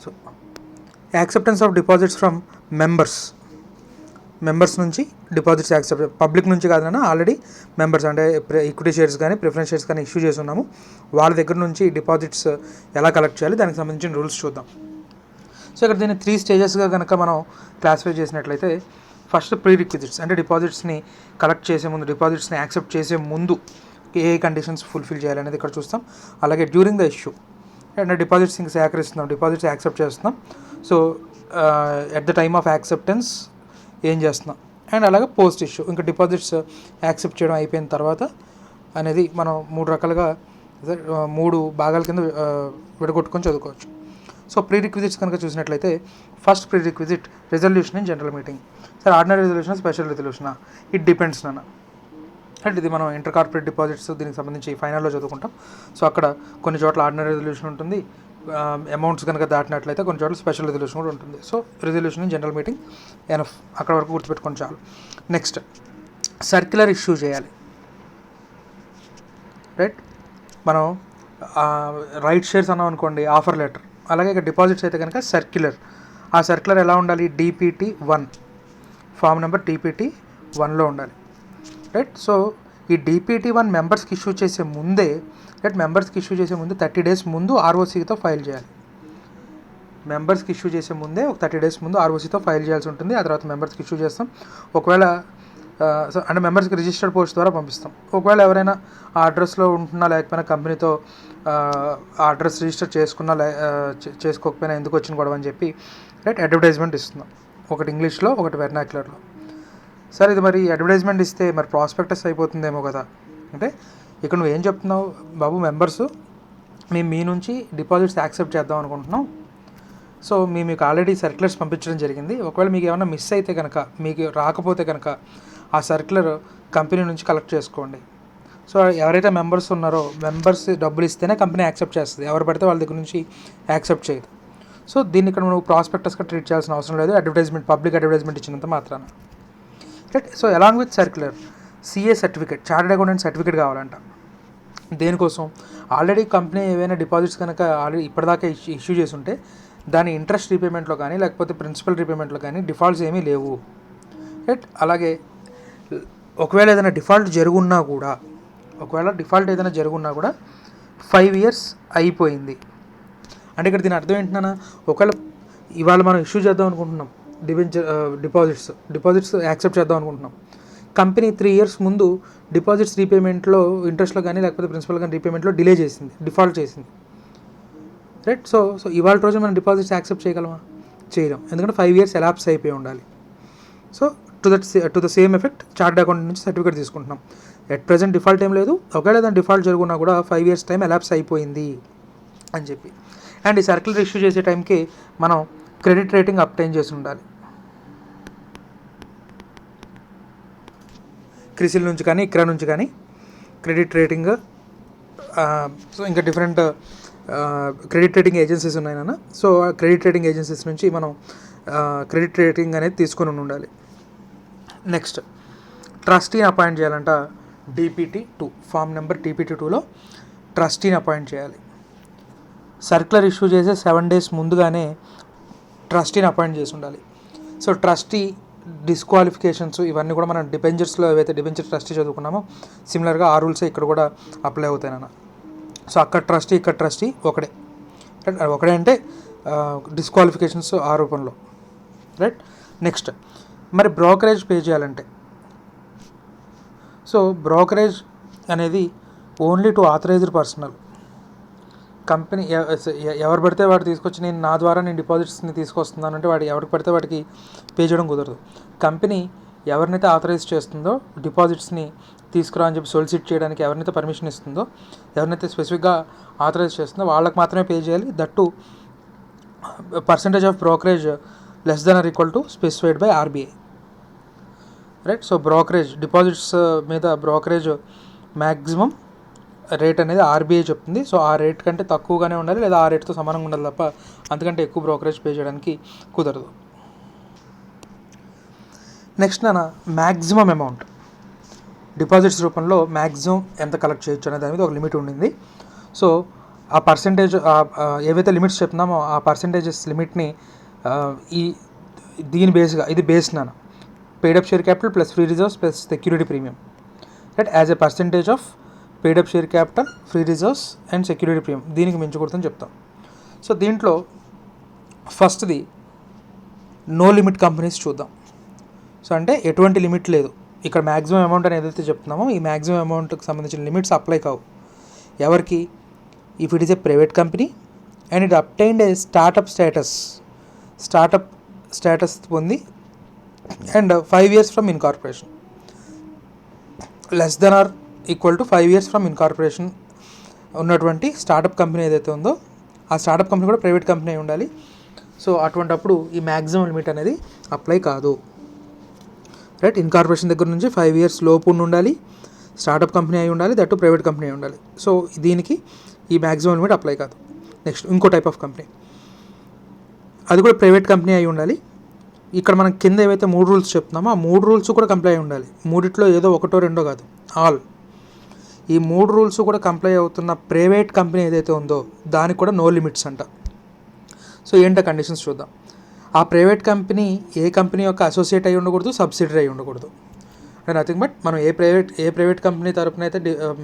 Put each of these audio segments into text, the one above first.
So acceptance of deposits from members నుంచి deposits accept, public నుంచి కాదన్నా ఆల్రెడీ మెంబర్స్ అంటే ఈక్విటీ షేర్స్ కానీ ప్రిఫరెన్స్ షేర్స్ కానీ ఇష్యూ చేసి ఉన్నాము, వాళ్ళ దగ్గర నుంచి డిపాజిట్స్ ఎలా కలెక్ట్ చేయాలి దానికి సంబంధించిన రూల్స్ చూద్దాం. సో ఇక్కడ దీన్ని 3 స్టేజెస్గా కనుక మనం క్లాసిఫై చేసినట్లయితే, ఫస్ట్ ప్రీ రిక్విజిట్స్ అంటే డిపాజిట్స్ని కలెక్ట్ చేసే ముందు, డిపాజిట్స్ని యాక్సెప్ట్ చేసే ముందు ఏ కండిషన్స్ ఫుల్ఫిల్ చేయాలనేది ఇక్కడ చూస్తాం. అలాగే డ్యూరింగ్ ద ఇష్యూ అంటే డిపాజిట్స్ ఇంకా సేకరిస్తున్నాం, డిపాజిట్స్ యాక్సెప్ట్ చేస్తున్నాం, so at the time of acceptance ఏం చేస్తున్నాం, అండ్ అలాగే పోస్ట్ ఇష్యూ ఇంకా డిపాజిట్స్ యాక్సెప్ట్ చేయడం అయిపోయిన తర్వాత అనేది మనం 3 రకాలుగా 3 భాగాల కింద విడగొట్టుకొని చదువుకోవచ్చు. సో ప్రీ రిక్విజిట్స్ కనుక చూసినట్లయితే, first prerequisite resolution in general meeting. Sir ordinary resolution, special రిజల్యూషనా? ఇట్ డిపెండ్స్ నాన్న. అంటే ఇది మనం ఇంటర్ కార్పొరేట్ డిపాజిట్స్ దీనికి సంబంధించి ఫైనల్లో చదువుకుంటాం. సో అక్కడ కొన్ని చోట్ల ఆర్డినరీ రిజల్యూషన్ ఉంటుంది, అమౌంట్స్ కనుక దాటినట్లయితే కొన్ని చోట్ల స్పెషల్ రిజల్యూషన్ కూడా ఉంటుంది. So resolution in general meeting enough, అక్కడ వరకు గుర్తుపెట్టుకొని చాలు. నెక్స్ట్ సర్క్యులర్ ఇష్యూ చేయాలి, రైట్? మనం రైట్ షేర్స్ అన్నాం అనుకోండి, ఆఫర్ లెటర్. అలాగే ఇక్కడ డిపాజిట్స్ అయితే కనుక సర్క్యులర్. ఆ సర్క్యులర్ ఎలా ఉండాలి? DPT-1, ఫామ్ నెంబర్ DPT-1లో ఉండాలి, రైట్? సో ఈ DPT-1 మెంబర్స్కి ఇష్యూ చేసే ముందే, రైట్, మెంబర్స్కి ఇష్యూ చేసే ముందు 30 days ముందు ROCతో ఫైల్ చేయాలి. మెంబర్స్కి ఇష్యూ చేసే ముందే ఒక 30 days ముందు ROCతో ఫైల్ చేయాల్సి ఉంటుంది. ఆ తర్వాత మెంబర్స్కి ఇష్యూ చేస్తాం. ఒకవేళ అంటే మెంబర్స్కి రిజిస్టర్డ్ పోస్ట్ ద్వారా పంపిస్తాం. ఒకవేళ ఎవరైనా ఆ అడ్రస్లో ఉంటున్నా లేకపోయినా కంపెనీతో ఆ అడ్రస్ రిజిస్టర్ చేసుకున్నా చేసుకోకపోయినా ఎందుకు వచ్చిన గొడవ అని చెప్పి, రైట్, అడ్వర్టైజ్మెంట్ ఇస్తున్నాం. ఒకటి ఇంగ్లీష్లో, ఒకటి వెర్నాక్యులర్లో. సార్ ఇది మరి అడ్వర్టైజ్మెంట్ ఇస్తే మరి ప్రాస్పెక్టస్ అయిపోతుందేమో కదా అంటే, ఇక్కడ నువ్వు ఏం చెప్తున్నావు బాబు? మెంబర్స్ మేము మీ నుంచి డిపాజిట్స్ యాక్సెప్ట్ చేద్దాం అనుకుంటున్నాం, సో మీకు ఆల్రెడీ సర్క్యులర్స్ పంపించడం జరిగింది. ఒకవేళ మీకు ఏమైనా మిస్ అయితే కనుక, మీకు రాకపోతే కనుక ఆ సర్క్యులర్ కంపెనీ నుంచి కలెక్ట్ చేసుకోండి. సో ఎవరైతే మెంబర్స్ ఉన్నారో, మెంబర్స్ డబ్బులు ఇస్తేనే కంపెనీ యాక్సెప్ట్ చేస్తుంది, ఎవరు పడితే వాళ్ళ దగ్గర నుంచి యాక్సెప్ట్ చేయదు. సో దీన్ని ఇక్కడ నువ్వు ప్రాస్పెక్టస్గా ట్రీట్ చేయాల్సిన అవసరం లేదు, అడ్వర్టైజ్మెంట్, పబ్లిక్ అడ్వర్టైజ్మెంట్ ఇచ్చినంత మాత్రాన, right? So along with circular CA certificate, chartered accountant certificate కావాలంట. దేనికోసం? ఆల్రెడీ కంపెనీ ఏవైనా డిపాజిట్స్ కనుక ఆల్రెడీ ఇప్పటిదాకా ఇష్యూ చేసి ఉంటే దాని ఇంట్రెస్ట్ రీపేమెంట్లో కానీ లేకపోతే ప్రిన్సిపల్ రీపేమెంట్లో కానీ డిఫాల్ట్స్ ఏమీ లేవు, రైట్? అలాగే ఒకవేళ ఏదైనా డిఫాల్ట్ జరుగున్నా కూడా, 5 years అయిపోయింది అంటే ఇక్కడ దీని అర్థం ఏంటన్నా, ఒకవేళ ఇవాళ మనం ఇష్యూ చేద్దాం అనుకుంటున్నాం డిపాజిట్స్ యాక్సెప్ట్ చేద్దాం అనుకుంటున్నాం, కంపెనీ 3 years ముందు డిపాజిట్స్ రీపేమెంట్లో, ఇంట్రెస్ట్లో కానీ లేకపోతే ప్రిన్సిపల్ కానీ రీపేమెంట్లో డిలే చేసింది, డిఫాల్ట్ చేసింది, రైట్? సో ఇవాళ రోజు మనం డిపాజిట్స్ యాక్సెప్ట్ చేయగలమా? చేయలేం, ఎందుకంటే 5 years ఎలాప్స్ అయిపోయి ఉండాలి. So to the same effect chartered accountant నుంచి సర్టిఫికేట్ తీసుకుంటున్నాం. ఎట్ ప్రెజెంట్ డిఫాల్ట్ ఏం లేదు, ఒకవేళ దాని డిఫాల్ట్ జరుగున్నా కూడా 5 years టైం ఎలాప్స్ అయిపోయింది అని చెప్పి. అండ్ ఈ సర్క్యులర్ ఇష్యూ చేసే టైంకి మనం క్రెడిట్ రేటింగ్ అప్టైన్ చేసి ఉండాలి. క్రిసిల్ నుంచి కానీ ఇక్కడ నుంచి కానీ క్రెడిట్ రేటింగ్, సో ఇంకా డిఫరెంట్ క్రెడిట్ రేటింగ్ ఏజెన్సీస్ ఉన్నాయి నాన్న. సో ఆ క్రెడిట్ రేటింగ్ ఏజెన్సీస్ నుంచి మనం క్రెడిట్ రేటింగ్ అనేది తీసుకొని ఉండాలి. నెక్స్ట్ ట్రస్టీని అపాయింట్ చేయాలంట. DPT-2, ఫామ్ నెంబర్ DPT-2లో ట్రస్టీని అపాయింట్ చేయాలి. సర్క్యులర్ ఇష్యూ చేసే 7 days ముందుగానే ట్రస్టీని అపాయింట్ చేసి ఉండాలి. సో ట్రస్టీ డిస్క్వాలిఫికేషన్స్ ఇవన్నీ కూడా మనం డిబెంచర్స్లో ఏవైతే డిబెంచర్ ట్రస్టీ చదువుకున్నామో సిమిలర్గా ఆ రూల్సే ఇక్కడ కూడా అప్లై అవుతాయి నాన్న. సో అక్కడ ట్రస్టీ, ఇక్కడ ట్రస్టీ ఒకడే అంటే డిస్క్వాలిఫికేషన్స్ ఆ రూపంలో, రైట్? నెక్స్ట్ మరి బ్రోకరేజ్ పే చేయాలంటే, సో బ్రోకరేజ్ అనేది only to authorized personal. Company ఎవరు పడితే వాడు తీసుకొచ్చి నా ద్వారా నేను డిపాజిట్స్ని తీసుకొస్తున్నాను అంటే వాడు ఎవరికి పడితే వాడికి పే చేయడం కుదరదు. కంపెనీ ఎవరినైతే ఆథరైజ్ చేస్తుందో డిపాజిట్స్ని తీసుకురా అని చెప్పి సొలిసిట్ చేయడానికి ఎవరినైతే పర్మిషన్ ఇస్తుందో, ఎవరినైతే స్పెసిఫిక్గా ఆథరైజ్ చేస్తుందో వాళ్ళకి మాత్రమే పే చేయాలి. That percentage of brokerage less than or equal to specified by RBI, right? So brokerage deposits మీద బ్రోకరేజ్ మ్యాక్సిమం రేట్ అనేది RBI చెప్తుంది. సో ఆ రేట్ కంటే తక్కువగానే ఉండాలి లేదా ఆ రేట్తో సమానంగా ఉండాలి తప్ప అంతకంటే ఎక్కువ బ్రోకరేజ్ పే చేయడానికి కుదరదు. నెక్స్ట్ నాన్న మ్యాక్సిమం అమౌంట్, డిపాజిట్స్ రూపంలో మ్యాక్సిమం ఎంత కలెక్ట్ చేయొచ్చు అనే దాని మీద ఒక లిమిట్ ఉండింది. సో ఆ పర్సంటేజ్ ఏవైతే లిమిట్స్ చెప్తున్నామో ఆ పర్సంటేజెస్ లిమిట్ని ఈ దీని బేస్గా ఇది బేస్ నాన్న paid up share capital plus free reserves plus security premium, right, as a percentage of paid up share capital, free reserves and security premium. దీనికి మించకూడదని చెప్తాం. సో దీంట్లో ఫస్ట్ది నో లిమిట్ కంపెనీస్ చూద్దాం. సో అంటే ఎటువంటి లిమిట్ లేదు, ఇక్కడ మ్యాక్సిమం అమౌంట్ అని ఏదైతే చెప్తున్నామో ఈ మ్యాక్సిమం అమౌంట్కి సంబంధించిన లిమిట్స్ అప్లై కావు. ఎవరికి? If it is a private company and it obtained a startup status పొంది and 5 years from incorporation, less than or equal to 5 years from incorporation ఉన్నటువంటి స్టార్టప్ కంపెనీ ఏదైతే ఉందో ఆ స్టార్టప్ కంపెనీ కూడా private company అయి ఉండాలి. సో అటువంటప్పుడు ఈ మ్యాక్సిమం లిమిట్ అనేది అప్లై కాదు, రైట్. ఇన్కార్పొరేషన్ దగ్గర నుంచి 5 years లోపు ఉండాలి, స్టార్టప్ కంపెనీ అయి ఉండాలి, దట్టు ప్రైవేట్ కంపెనీ అయి ఉండాలి. సో దీనికి ఈ మ్యాక్సిమం లిమిట్ అప్లై కాదు. నెక్స్ట్ ఇంకో టైప్ ఆఫ్ కంపెనీ, అది కూడా ప్రైవేట్ కంపెనీ అయి ఉండాలి. ఇక్కడ మనం కింద ఏవైతే 3 రూల్స్ చెప్తున్నామో ఆ 3 రూల్స్ కూడా కంప్లై అయి ఉండాలి. మూడిట్లో ఏదో ఒకటో రెండో కాదు, ఆల్. ఈ 3 రూల్స్ కూడా కంప్లై అవుతున్న ప్రైవేట్ కంపెనీ ఏదైతే ఉందో దానికి కూడా నో లిమిట్స్ అంట. సో ఏంటో కండిషన్స్ చూద్దాం. ఆ ప్రైవేట్ కంపెనీ ఏ కంపెనీ యొక్క అసోసియేట్ అయి ఉండకూడదు, సబ్సిడరీ అయి ఉండకూడదు. అంటే నథింగ్ బట్ మనం ఏ ప్రైవేట్ కంపెనీ తరపున అయితే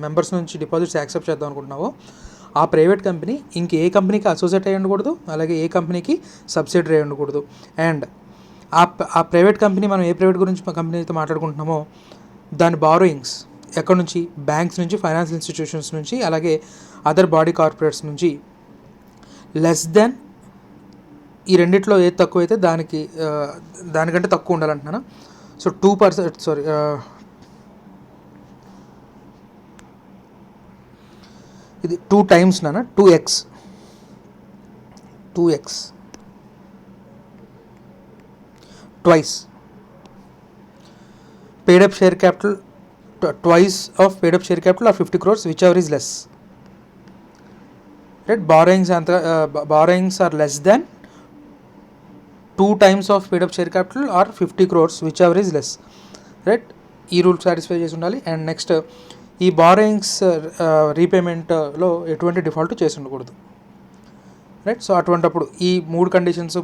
మెంబర్స్ నుంచి డిపాజిట్స్ యాక్సెప్ట్ చేద్దాం అనుకుంటున్నావో ఆ ప్రైవేట్ కంపెనీ ఇంకే కంపెనీకి అసోసియేట్ అయి ఉండకూడదు, అలాగే ఏ కంపెనీకి సబ్సిడరీ అయి ఉండకూడదు. అండ్ ఆ ప్రైవేట్ కంపెనీ మనం ఏ ప్రైవేట్ గురించి కంపెనీ అయితే మాట్లాడుకుంటున్నామో దాని బారోయింగ్స్ ఎక్కడి నుంచి? బ్యాంక్స్ నుంచి, ఫైనాన్షియల్ ఇన్స్టిట్యూషన్స్ నుంచి, అలాగే అదర్ బాడీ కార్పొరేట్స్ నుంచి లెస్ దెన్ ఈ రెండిట్లో ఏది తక్కువ అయితే దానికంటే తక్కువ ఉండాలంటున్నాను. సో 2%, ఇది 2 times నాన్న, 2x twice paid up share capital, twice of paid up share capital or 50 crores, whichever is less, right. Borrowings are less than 2 times of paid up share capital or 50 crores, whichever is less, right. ఈ rule satisfy చేసి ఉండాలి. And next ఈ borrowings రీపేమెంట్లో ఎటువంటి default చేసి ఉండకూడదు, right. So అటువంటప్పుడు ఈ 3 conditions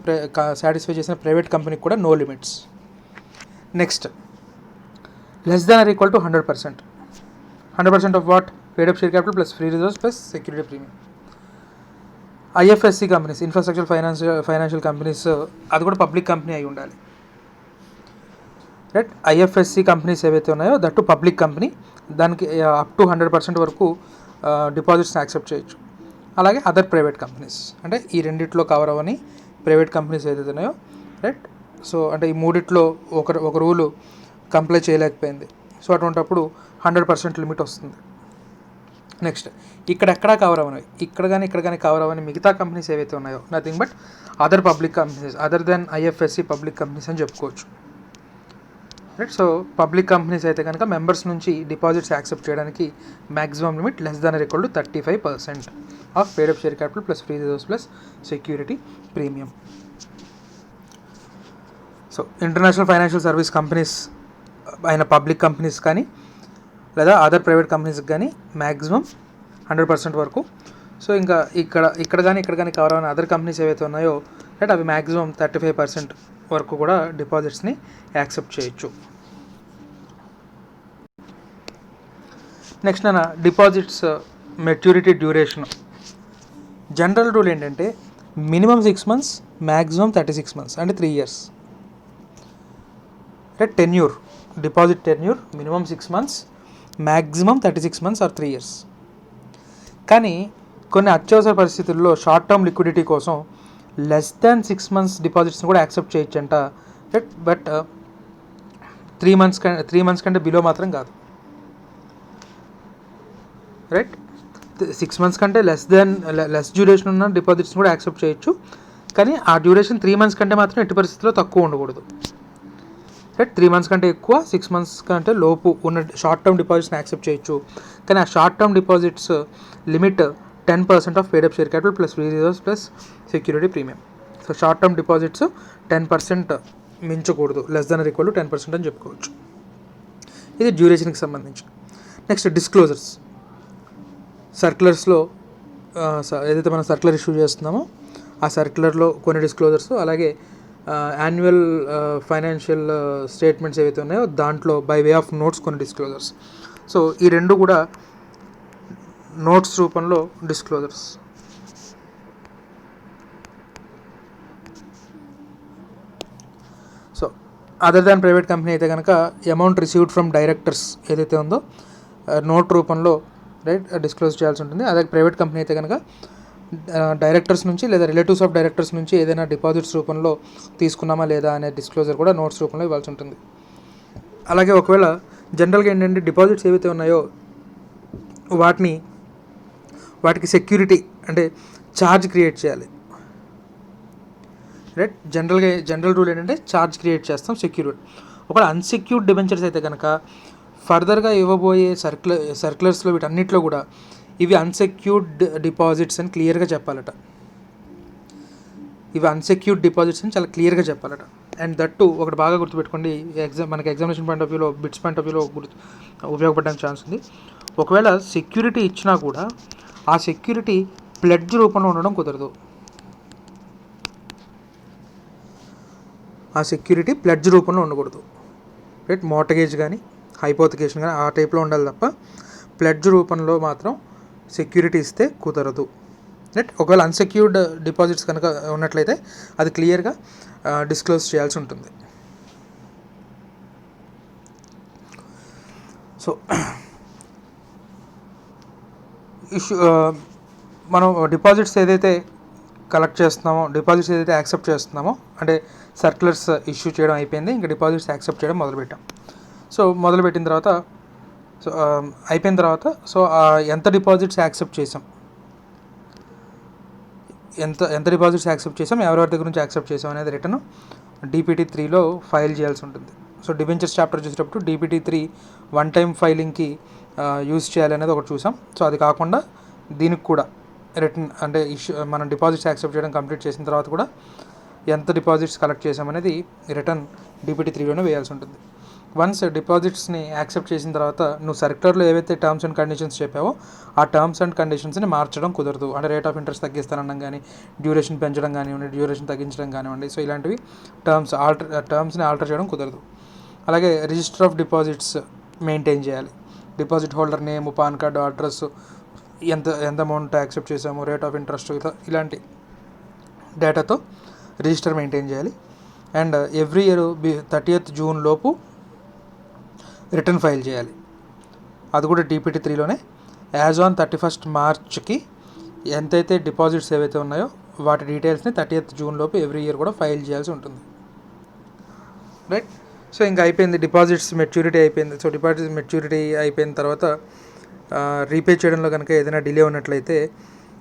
satisfy చేసిన ప్రైవేట్ కంపెనీకి కూడా no limits. Next less than or equal to 100% of what? Paid up share capital plus free reserves plus security premium. IFSC companies, infrastructure financial companies, అది కూడా public company అయి ఉండాలి, right. IFSC companies ఏవైతే ఉన్నాయో that public company, దానికి up to 100% వరకు డిపాజిట్స్ని accept చేయొచ్చు. అలాగే అదర్ ప్రైవేట్ కంపెనీస్, అంటే ఈ రెండిట్లో కవర్ అవ్వని ప్రైవేట్ కంపెనీస్ ఏదైతే ఉన్నాయో, రైట్. సో అంటే ఈ మూడిట్లో ఒక రూలు కంప్లై చేయలేకపోయింది. సో అటువంటప్పుడు 100% లిమిట్ వస్తుంది. నెక్స్ట్ ఇక్కడెక్కడా కవర్ అవ్వనివి, ఇక్కడ కానీ కవర్ అవ్వని మిగతా కంపెనీస్ ఏవైతే ఉన్నాయో nothing but other public companies, other than IFSC public companies అని చెప్పుకోవచ్చు, రైట్. సో పబ్లిక్ కంపెనీస్ అయితే కనుక మెంబర్స్ నుంచి డిపాజిట్స్ యాక్సెప్ట్ చేయడానికి maximum limit less than or equal to 35% of paid up share capital plus free reserves plus security premium. So international financial service companies అయిన public companies కానీ లేదా other private కంపెనీస్కి కానీ maximum 100% వరకు. So ఇంకా ఇక్కడ కానీ కవర్ అయిన అదర్ కంపెనీస్ ఏవైతే ఉన్నాయో రైట్ అవి మ్యాక్సిమం 35% వరకు కూడా డిపాజిట్స్ని యాక్సెప్ట్ చేయొచ్చు. నెక్స్ట్ నా deposits maturity duration general rule ఏంటంటే మినిమం 6 months, మ్యాక్సిమం 36 months, అంటే 3 years, right. Tenure, deposit tenure minimum 6 months, maximum 36 months or 3 years. కానీ కొన్ని అత్యవసర పరిస్థితుల్లో షార్ట్ టర్మ్ లిక్విడిటీ కోసం లెస్ దాన్ 6 months డిపాజిట్స్ని కూడా యాక్సెప్ట్ చేయొచ్చంట, రైట్. బట్ 3 months కంటే బిలో మాత్రం కాదు, రైట్. 6 months కంటే లెస్ డ్యూరేషన్ ఉన్న డిపాజిట్స్ని కూడా యాక్సెప్ట్ చేయొచ్చు, కానీ ఆ డ్యూరేషన్ 3 months కంటే మాత్రం ఎట్టి పరిస్థితుల్లో తక్కువ ఉండకూడదు, రైట్. 3 months కంటే ఎక్కువ, 6 months కంటే లోపు ఉన్న షార్ట్ టర్మ్ డిపాజిట్స్ని యాక్సెప్ట్ చేయొచ్చు. కానీ ఆ short term deposits limit 10% of paid up share capital plus free reserves plus security premium. So short term deposits 10% మించకూడదు, less than or equal to 10% అని చెప్పుకోవచ్చు. ఇది డ్యూరేషన్కి సంబంధించి. Next disclosures. సర్క్యులర్స్లో ఏదైతే మనం సర్క్యులర్ ఇష్యూ చేస్తున్నామో ఆ సర్క్యులర్లో కొన్ని డిస్క్లోజర్స్, అలాగే యాన్యువల్ ఫైనాన్షియల్ స్టేట్మెంట్స్ ఏవైతే ఉన్నాయో దాంట్లో బై వే ఆఫ్ నోట్స్ కొన్ని డిస్క్లోజర్స్. సో ఈ రెండు కూడా నోట్స్ రూపంలో disclosures. So other than private company అయితే కనుక అమౌంట్ రిసీవ్డ్ ఫ్రమ్ డైరెక్టర్స్ ఏదైతే ఉందో నోట్ రూపంలో రైట్ డిస్క్లోజ్ చేయాల్సి ఉంటుంది. అదే ప్రైవేట్ కంపెనీ అయితే కనుక డైరెక్టర్స్ నుంచి లేదా రిలేటివ్స్ ఆఫ్ డైరెక్టర్స్ నుంచి ఏదైనా డిపాజిట్స్ రూపంలో తీసుకున్నామా లేదా అనే డిస్క్లోజర్ కూడా నోట్స్ రూపంలో ఇవ్వాల్సి ఉంటుంది. అలాగే ఒకవేళ జనరల్గా ఏంటంటే డిపాజిట్స్ ఏవైతే ఉన్నాయో వాటికి సెక్యూరిటీ అంటే ఛార్జ్ క్రియేట్ చేయాలి రైట్. జనరల్ రూల్ ఏంటంటే ఛార్జ్ క్రియేట్ చేస్తాం సెక్యూర్డ్. ఒకవేళ అన్సెక్యూర్డ్ డిబెంచర్స్ అయితే కనుక ఫర్దర్గా ఇవ్వబోయే సర్క్యులర్స్లో వీటన్నిటిలో కూడా ఇవి అన్సెక్యూర్డ్ డిపాజిట్స్ అని క్లియర్గా చెప్పాలట. ఇవి అన్సెక్యూర్డ్ డిపాజిట్స్ అని చాలా క్లియర్గా చెప్పాలట. అండ్ దట్టు ఒకటి బాగా గుర్తుపెట్టుకోండి, మనకి ఎగ్జామినేషన్ పాయింట్ ఆఫ్ వ్యూలో బిట్స్ పాయింట్ ఆఫ్ వ్యూలో ఉపయోగపడడానికి ఛాన్స్ ఉంది. ఒకవేళ సెక్యూరిటీ ఇచ్చినా కూడా ఆ సెక్యూరిటీ ప్లెడ్జ్ రూపంలో ఉండడం కుదరదు. ఆ సెక్యూరిటీ ప్లెడ్జ్ రూపంలో ఉండకూడదు రైట్. మోర్టగేజ్ కానీ హైపోథికేషన్ కానీ ఆ టైప్లో ఉండాలి తప్ప ప్లెడ్జ్ రూపంలో మాత్రం సెక్యూరిటీ ఇస్తే కుదరదు రైట్. ఒకవేళ అన్సెక్యూర్డ్ డిపాజిట్స్ కనుక ఉన్నట్లయితే అది క్లియర్గా డిస్క్లోజ్ చేయాల్సి ఉంటుంది. సో మనం డిపాజిట్స్ ఏదైతే కలెక్ట్ చేస్తున్నామో, డిపాజిట్స్ ఏదైతే యాక్సెప్ట్ చేస్తున్నామో, అంటే సర్క్యులర్స్ ఇష్యూ చేయడం అయిపోయింది, ఇంకా డిపాజిట్స్ యాక్సెప్ట్ చేయడం మొదలుపెట్టాం. సో మొదలుపెట్టిన తర్వాత అయిపోయిన తర్వాత ఎంత డిపాజిట్స్ యాక్సెప్ట్ చేసాం, ఎంత డిపాజిట్స్ యాక్సెప్ట్ చేసాం, ఎవరెవరి దగ్గర నుంచి యాక్సెప్ట్ చేసాం అనేది రిటర్న్ DPT 3లో ఫైల్ చేయాల్సి ఉంటుంది. సో డిబెంచర్స్ చాప్టర్ చూసేటప్పుడు DPT 3 వన్ టైం ఫైలింగ్కి యూజ్ చేయాలి అనేది ఒకటి చూసాం. సో అది కాకుండా దీనికి కూడా రిటర్న్ అంటే మనం డిపాజిట్స్ యాక్సెప్ట్ చేయడం కంప్లీట్ చేసిన తర్వాత కూడా ఎంత డిపాజిట్స్ కలెక్ట్ చేసామనేది రిటర్న్ DPT 3లోనే వేయాల్సి ఉంటుంది. వన్స్ డిపాజిట్స్ని యాక్సెప్ట్ చేసిన తర్వాత నువ్వు సర్క్యులర్లో ఏవైతే టర్మ్స్ అండ్ కండిషన్స్ చెప్పావో ఆ టర్మ్స్ అండ్ కండిషన్స్ని మార్చడం కుదరదు. అంటే రేట్ ఆఫ్ ఇంట్రెస్ట్ తగ్గిస్తానడం కానీ, డ్యూరేషన్ పెంచడం కానివ్వండి, డ్యూరేషన్ తగ్గించడం కానివ్వండి, సో ఇలాంటివి టర్మ్స్ని ఆల్టర్ చేయడం కుదరదు. అలాగే రిజిస్టర్ ఆఫ్ డిపాజిట్స్ మెయింటైన్ చేయాలి. Deposit holder name, PAN card, address, ఎంత అమౌంట్ యాక్సెప్ట్ చేసాము, రేట్ ఆఫ్ ఇంట్రెస్ట్, ఇలాంటి డేటాతో రిజిస్టర్ మెయింటైన్ చేయాలి. And every year 30th June లోపు రిటర్న్ ఫైల్ చేయాలి. అది కూడా DPT 3లోనే. యాజ్ ఆన్ 31st March ఎంతైతే డిపాజిట్స్ ఏవైతే ఉన్నాయో వాటి డీటెయిల్స్ని 30th June లోపు ఎవ్రీ ఇయర్ కూడా ఫైల్ చేయాల్సి ఉంటుంది రైట్. సో ఇంకా అయిపోయింది, డిపాజిట్స్ మెచ్యూరిటీ అయిపోయింది. సో డిపాజిట్స్ మెచ్యూరిటీ అయిపోయిన తర్వాత రీపే చేయడంలో కనుక ఏదైనా డిలే ఉన్నట్లయితే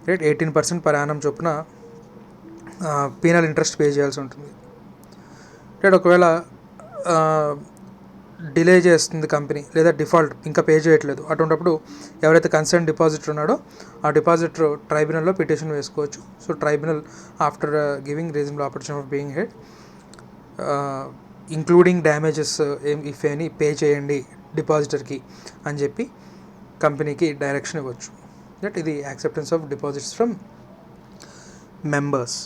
రైట్ 18% per annum చొప్పున పీనల్ ఇంట్రెస్ట్ పే చేయాల్సి ఉంటుంది రైట్. ఒకవేళ డిలే చేస్తుంది కంపెనీ లేదా డిఫాల్ట్ ఇంకా పే చేయట్లేదు, అటువంటిప్పుడు ఎవరైతే కన్సర్న్ డిపాజిటర్ ఉన్నాడో ఆ డిపాజిటర్ ట్రైబ్యునల్లో పిటిషన్ వేసుకోవచ్చు. So tribunal after giving reasonable opportunity of being head including damages if any pay చేయండి డిపాజిటర్కి అని చెప్పి కంపెనీకి డైరెక్షన్ ఇవ్వచ్చు. దట్ ఇది acceptance of deposits from members.